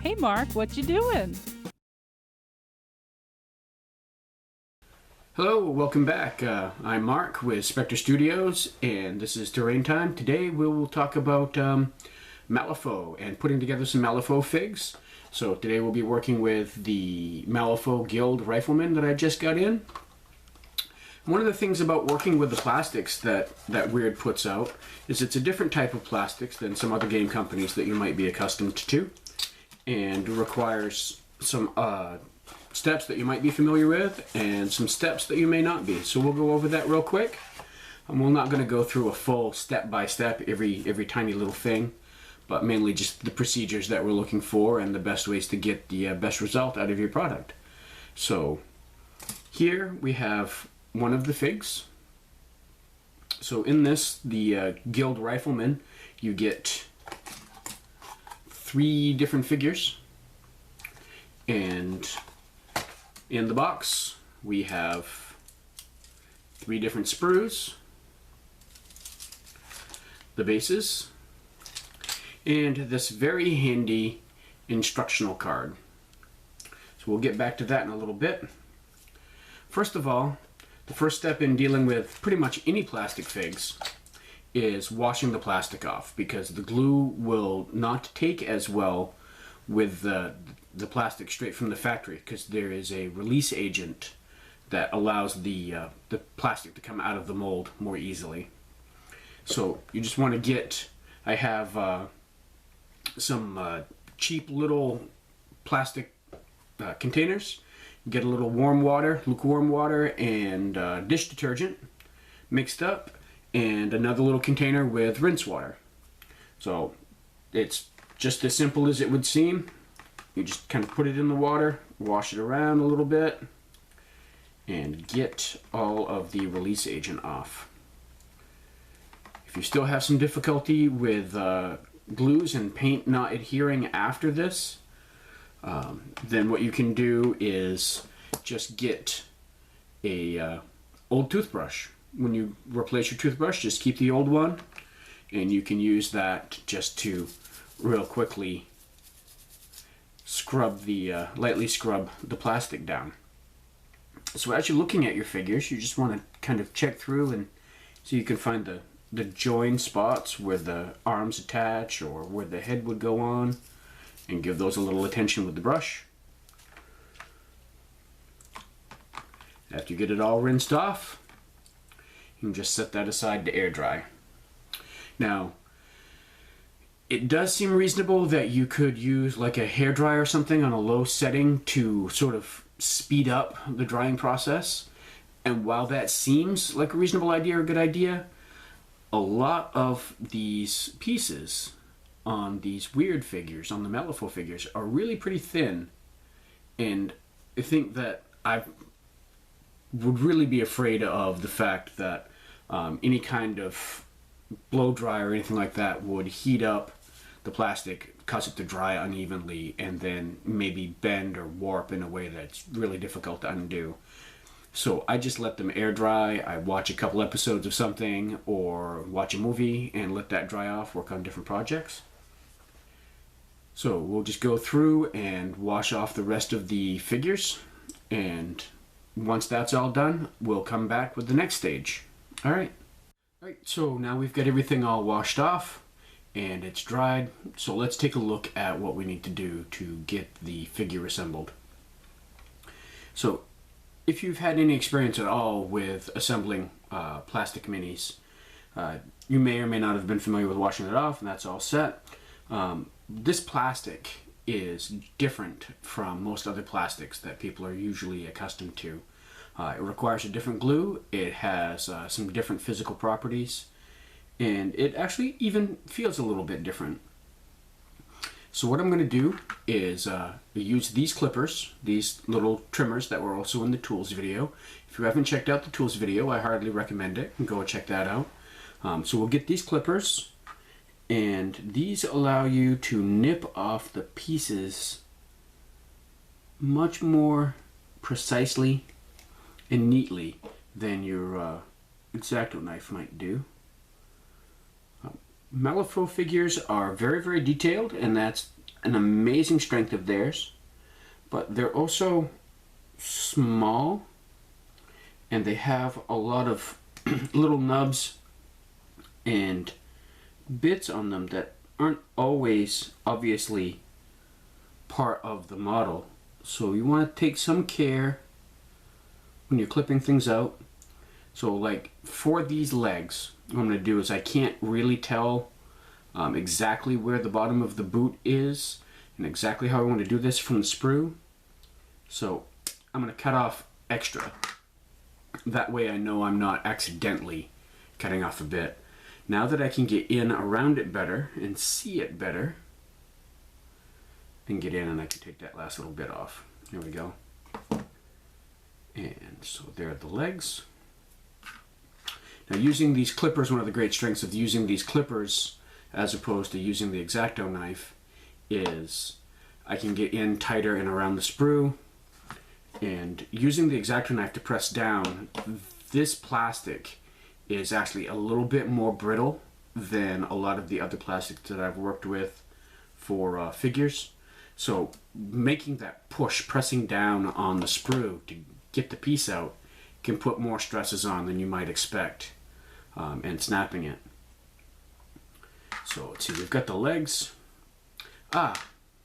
Hey Mark, what you doing? Hello, welcome back. I'm Mark with Spectre Studios, and this is Terrain Time. Today we will talk about Malifaux and putting together some Malifaux figs. So today we'll be working with the Malifaux Guild Rifleman that I just got in. One of the things about working with the plastics that Weird puts out is it's a different type of plastics than some other game companies that you might be accustomed to, and requires some steps that you might be familiar with and some steps that you may not be. So we'll go over that real quick. We're not going to go through a full step-by-step every tiny little thing, but mainly just the procedures that we're looking for and the best ways to get the best result out of your product. So here we have one of the figs. So in this, the Guild Rifleman, you get 3 different figures, and in the box we have 3 different sprues, the bases, and this very handy instructional card. So we'll get back to that in a little bit. First of all, the first step in dealing with pretty much any plastic figs is washing the plastic off, because the glue will not take as well with the plastic straight from the factory, because there is a release agent that allows the plastic to come out of the mold more easily. So you just want to get, I have some cheap little plastic containers. Get a little warm water, lukewarm water, and dish detergent mixed up, and another little container with rinse water. So it's just as simple as it would seem. You just kind of put it in the water, wash it around a little bit, and get all of the release agent off. If you still have some difficulty with glues and paint not adhering after this, then what you can do is just get a old toothbrush. When you replace your toothbrush, just keep the old one, and you can use that just to real quickly scrub lightly scrub the plastic down. So as you're looking at your figures, you just want to kind of check through and so you can find the join spots where the arms attach or where the head would go on, and give those a little attention with the brush. After you get it all rinsed off, you can just set that aside to air dry. Now, it does seem reasonable that you could use like a hairdryer or something on a low setting to sort of speed up the drying process. And while that seems like a reasonable idea or a good idea, a lot of these pieces on these weird figures, on the Malifaux figures, are really pretty thin, and I think that I would really be afraid of the fact that any kind of blow dry or anything like that would heat up the plastic, cause it to dry unevenly, and then maybe bend or warp in a way that's really difficult to undo. So I just let them air dry. I watch a couple episodes of something or watch a movie and let that dry off, work on different projects. So we'll just go through and wash off the rest of the figures, and once that's all done, we'll come back with the next stage. Alright, so now we've got everything all washed off and it's dried, so let's take a look at what we need to do to get the figure assembled. So if you've had any experience at all with assembling plastic minis, you may or may not have been familiar with washing it off, and that's all set. This plastic is different from most other plastics that people are usually accustomed to. It requires a different glue, it has some different physical properties, and it actually even feels a little bit different. So what I'm going to do is use these clippers, these little trimmers that were also in the tools video. If you haven't checked out the tools video, I hardly recommend it. Go check that out. So we'll get these clippers, and these allow you to nip off the pieces much more precisely and neatly than your X-Acto knife might do. Malifaux figures are very, very detailed, and that's an amazing strength of theirs, but they're also small, and they have a lot of little nubs and bits on them that aren't always obviously part of the model. So you want to take some care when you're clipping things out. So like for these legs, what I'm going to do is I can't really tell exactly where the bottom of the boot is and exactly how I want to do this from the sprue. So I'm going to cut off extra. That way I know I'm not accidentally cutting off a bit. Now that I can get in around it better and see it better, I can get in and I can take that last little bit off. Here we go. And so there are the legs. Now using these clippers, one of the great strengths of using these clippers as opposed to using the X-Acto knife is I can get in tighter and around the sprue. And using the X-Acto knife to press down, this plastic is actually a little bit more brittle than a lot of the other plastics that I've worked with for figures. So making that push, pressing down on the sprue to get the piece out, can put more stresses on than you might expect, and snapping it. So let's see, we've got the legs.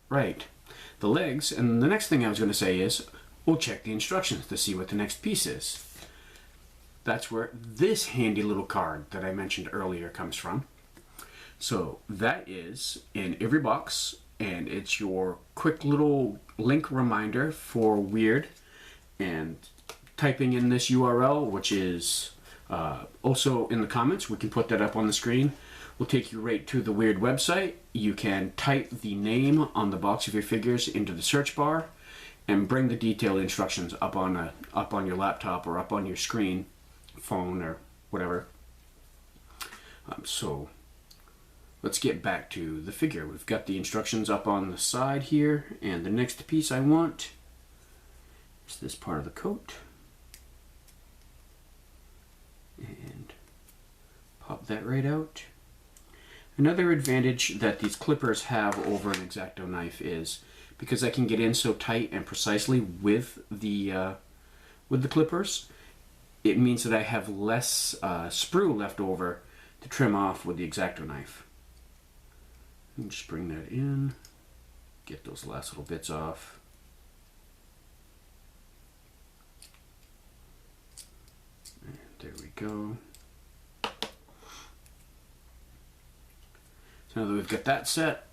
Right, the legs, and the next thing I was going to say is we'll check the instructions to see what the next piece is. That's where this handy little card that I mentioned earlier comes from. So that is in every box, and it's your quick little link reminder for Weird, and typing in this URL, which is also in the comments, we can put that up on the screen, will take you right to the Weird website. You can type the name on the box of your figures into the search bar and bring the detailed instructions up on your laptop or up on your screen, phone or whatever. So let's get back to the figure. We've got the instructions up on the side here, and the next piece I want is this part of the coat. And pop that right out. Another advantage that these clippers have over an X-Acto knife is because I can get in so tight and precisely with the clippers, it means that I have less sprue left over to trim off with the X-Acto knife. And just bring that in, get those last little bits off. And there we go. So now that we've got that set,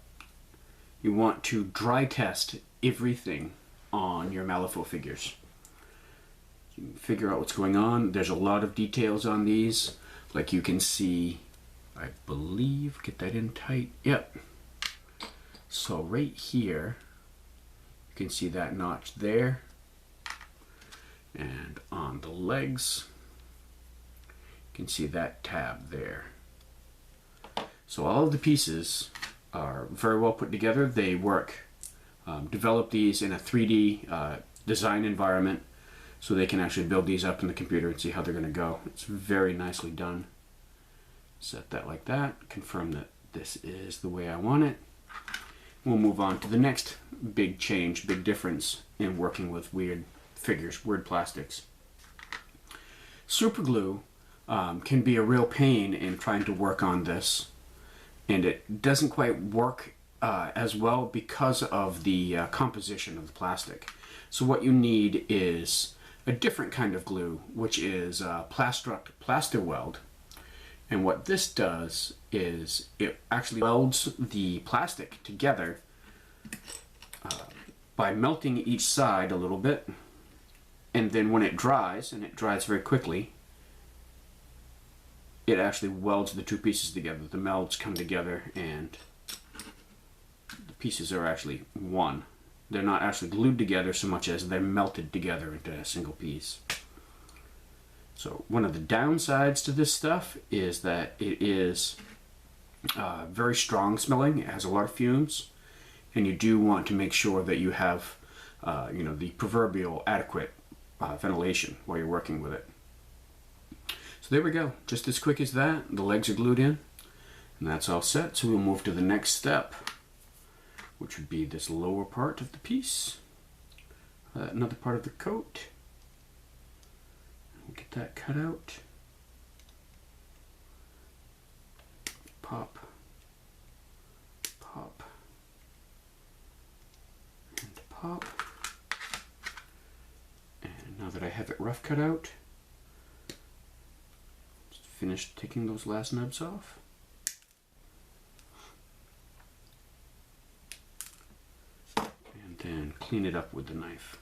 you want to dry test everything on your Malifaux figures. You can figure out what's going on. There's a lot of details on these. Like you can see, I believe, get that in tight. Yep. So right here, you can see that notch there. And on the legs, you can see that tab there. So all of the pieces are very well put together. They work. Develop these in a 3D design environment so they can actually build these up in the computer and see how they're going to go. It's very nicely done. Set that like that. Confirm that this is the way I want it. We'll move on to the next big change, big difference in working with weird figures, weird plastics. Super glue can be a real pain in trying to work on this, and it doesn't quite work as well because of the composition of the plastic. So what you need is a different kind of glue, which is plaster weld. And what this does is it actually welds the plastic together by melting each side a little bit. And then when it dries, and it dries very quickly, it actually welds the two pieces together. The melds come together and the pieces are actually one. They're not actually glued together so much as they're melted together into a single piece. So one of the downsides to this stuff is that it is very strong smelling. It has a lot of fumes, and you do want to make sure that you have the proverbial adequate ventilation while you're working with it. So there we go, just as quick as that. The legs are glued in, and that's all set. So we'll move to the next step, which would be this lower part of the piece. Another part of the coat. We'll get that cut out. Pop, pop, and pop. And now that I have it rough cut out, just finish taking those last nubs off. And then clean it up with the knife.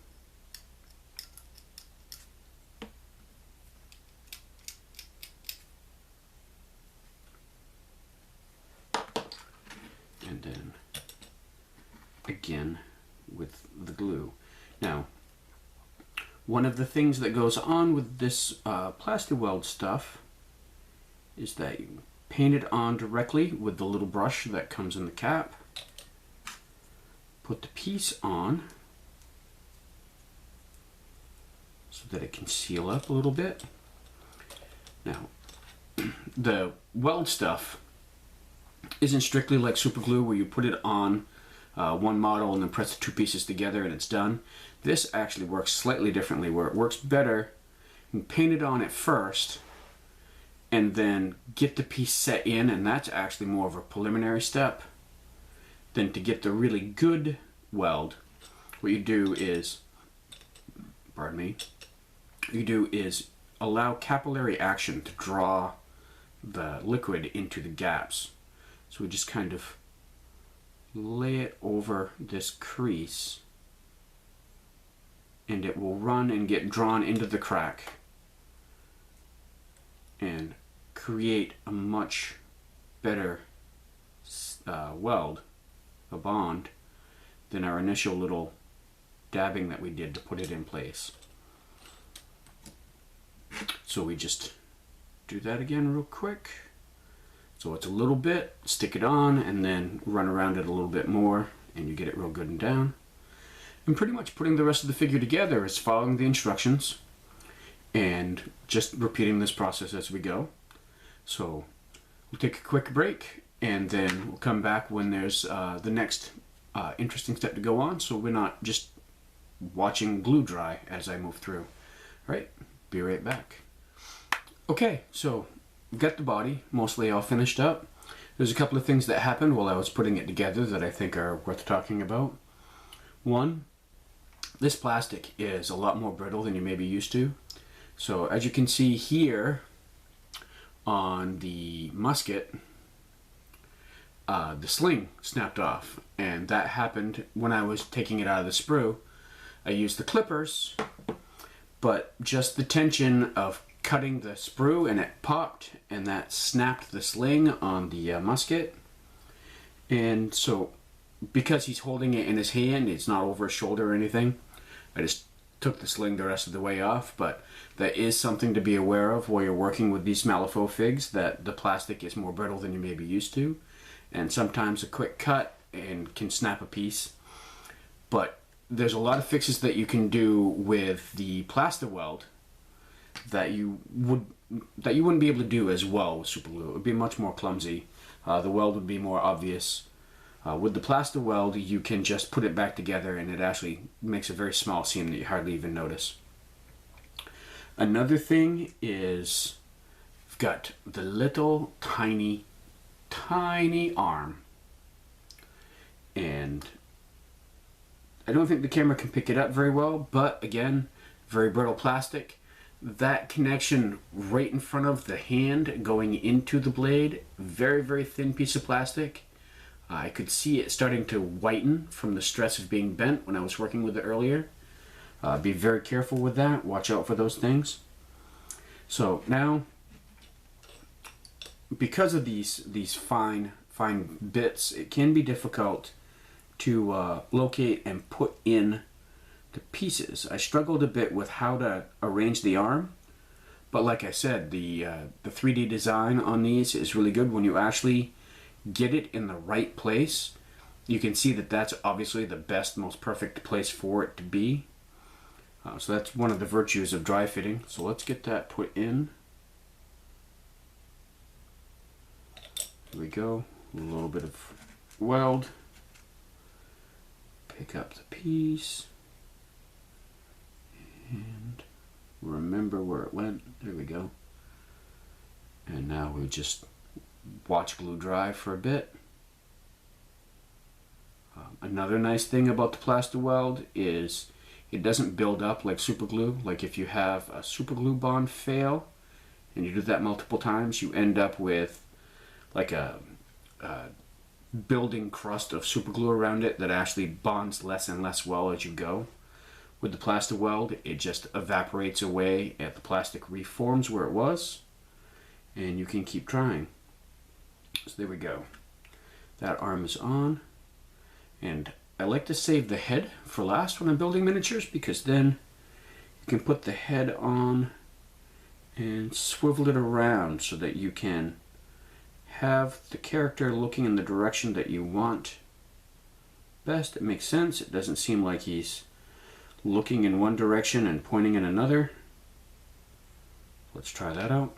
And then again with the glue. Now, one of the things that goes on with this plaster weld stuff is that you paint it on directly with the little brush that comes in the cap. Put the piece on so that it can seal up a little bit. Now, the weld stuff isn't strictly like super glue where you put it on one model and then press the two pieces together and it's done. This actually works slightly differently, where it works better and paint it on it first and then get the piece set in, and that's actually more of a preliminary step than to get the really good weld. What you do is, pardon me, you do is allow capillary action to draw the liquid into the gaps. So we just kind of lay it over this crease and it will run and get drawn into the crack and create a much better weld, a bond, than our initial little dabbing that we did to put it in place. So we just do that again real quick. So it's a little bit, stick it on, and then run around it a little bit more, and you get it real good and down. And pretty much putting the rest of the figure together is following the instructions and just repeating this process as we go. So we'll take a quick break, and then we'll come back when there's the next interesting step to go on, so we're not just watching glue dry as I move through. All right, be right back. Okay, so we've got the body mostly all finished up. There's a couple of things that happened while I was putting it together that I think are worth talking about. One, this plastic is a lot more brittle than you may be used to. So as you can see here on the musket, the sling snapped off, and that happened when I was taking it out of the sprue. I used the clippers, but just the tension of cutting the sprue and it popped, and that snapped the sling on the musket. And so because he's holding it in his hand, it's not over his shoulder or anything, I just took the sling the rest of the way off. But that is something to be aware of while you're working with these Malifaux figs, that the plastic is more brittle than you may be used to, and sometimes a quick cut and can snap a piece. But there's a lot of fixes that you can do with the plaster weld that you wouldn't be able to do as well with super glue. It would be much more clumsy. The weld would be more obvious. With the plaster weld, you can just put it back together, and it actually makes a very small seam that you hardly even notice. Another thing is, we've got the little tiny arm, and I don't think the camera can pick it up very well, but again, very brittle plastic. That connection right in front of the hand going into the blade, very, very thin piece of plastic. I could see it starting to whiten from the stress of being bent when I was working with it earlier. Be very careful with that. Watch out for those things. So now, because of these fine bits, it can be difficult to locate and put in the pieces. I struggled a bit with how to arrange the arm, but like I said, the 3D design on these is really good. When you actually get it in the right place, you can see that that's obviously the best, most perfect place for it to be. So that's one of the virtues of dry fitting. So let's get that put in. Here we go. A little bit of weld. pick up the piece and remember where it went. There we go. And now we just watch glue dry for a bit. Another nice thing about the Plaster Weld is it doesn't build up like super glue. Like if you have a super glue bond fail and you do that multiple times, you end up with like a building crust of super glue around it that actually bonds less and less well as you go. With the Plaster Weld, it just evaporates away and the plastic reforms where it was, and you can keep trying. So there we go. That arm is on, and I like to save the head for last when I'm building miniatures, because then you can put the head on and swivel it around so that you can have the character looking in the direction that you want best. It makes sense. It doesn't seem like he's looking in one direction and pointing in another. Let's try that out.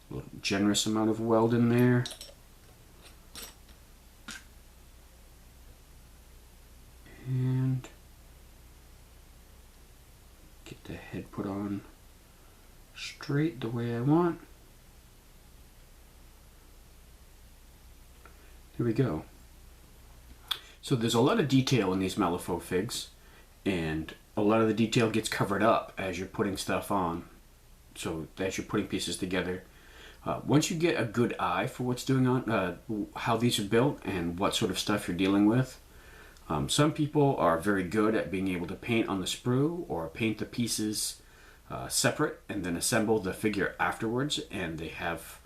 A little generous amount of weld in there. And get the head put on straight the way I want. There we go. So there's a lot of detail in these Malifaux figs, and a lot of the detail gets covered up as you're putting stuff on. So as you're putting pieces together, once you get a good eye for what's going on, how these are built and what sort of stuff you're dealing with, some people are very good at being able to paint on the sprue or paint the pieces separate and then assemble the figure afterwards, and they have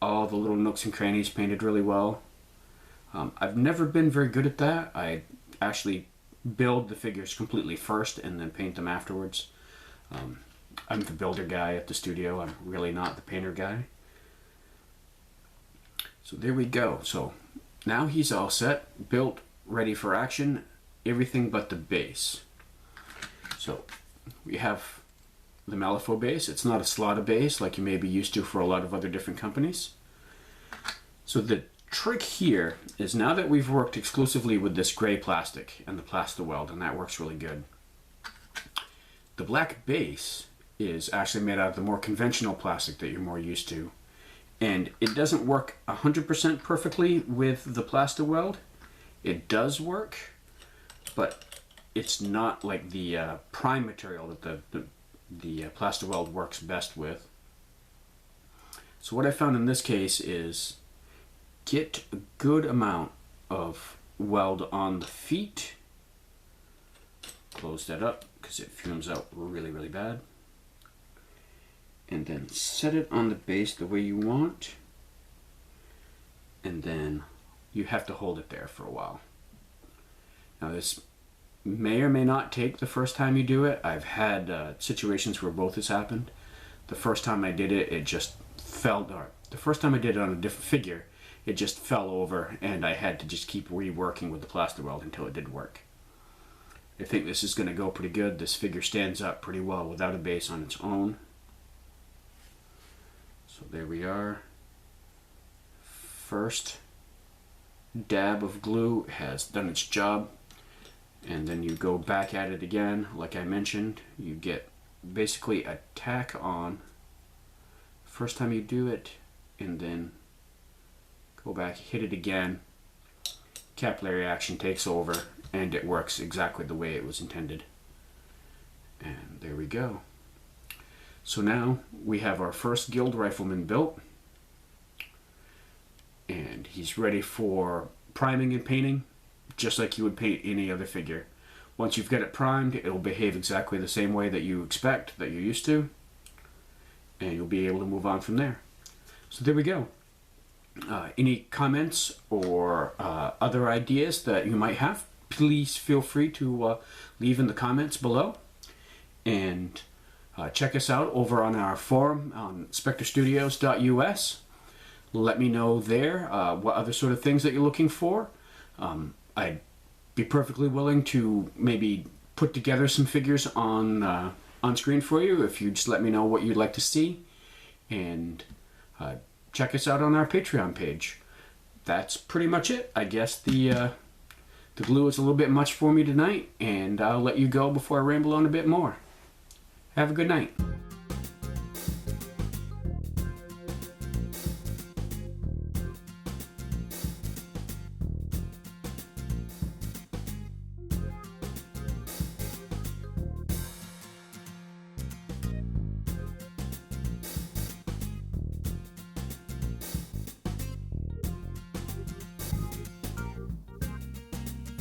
all the little nooks and crannies painted really well. I've never been very good at that. I actually build the figures completely first and then paint them afterwards. I'm the builder guy at the studio. I'm really not the painter guy. So there we go. So now he's all set, built, ready for action, everything but the base. So we have the Malifaux base. It's not a slotted base like you may be used to for a lot of other different companies. So the trick here is, now that we've worked exclusively with this gray plastic and the Plaster Weld, and that works really good, the black base is actually made out of the more conventional plastic that you're more used to, and it doesn't work 100% perfectly with the Plaster Weld. It does work, but it's not like the prime material that the Plaster Weld works best with. So what I found in this case is get a good amount of weld on the feet. Close that up because it fumes out really, really bad. And then set it on the base the way you want. And then you have to hold it there for a while. Now this may or may not take the first time you do it. I've had situations where both has happened. The first time I did it, it just fell. Or the first time I did it on a different figure, it just fell over, and I had to just keep reworking with the Plaster Weld until it did work. I think this is going to go pretty good. This figure stands up pretty well without a base on its own. So there we are. First dab of glue has done its job, and then you go back at it again. Like I mentioned, you get basically a tack on first time you do it, and then go back, hit it again, capillary action takes over, and it works exactly the way it was intended. And there we go. So now we have our first Guild Rifleman built, and he's ready for priming and painting, just like you would paint any other figure. Once you've got it primed, it'll behave exactly the same way that you expect, that you're used to, and you'll be able to move on from there. So there we go. Any comments or other ideas that you might have, please feel free to leave in the comments below. And check us out over on our forum on spectrestudios.us. Let me know there what other sort of things that you're looking for. I'd be perfectly willing to maybe put together some figures on screen for you if you just let me know what you'd like to see. And check us out on our Patreon page. that's pretty much it. I guess the glue is a little bit much for me tonight, and I'll let you go before I ramble on a bit more. Have a good night.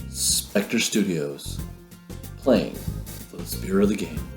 Spectre Studios, playing for the spirit of the game.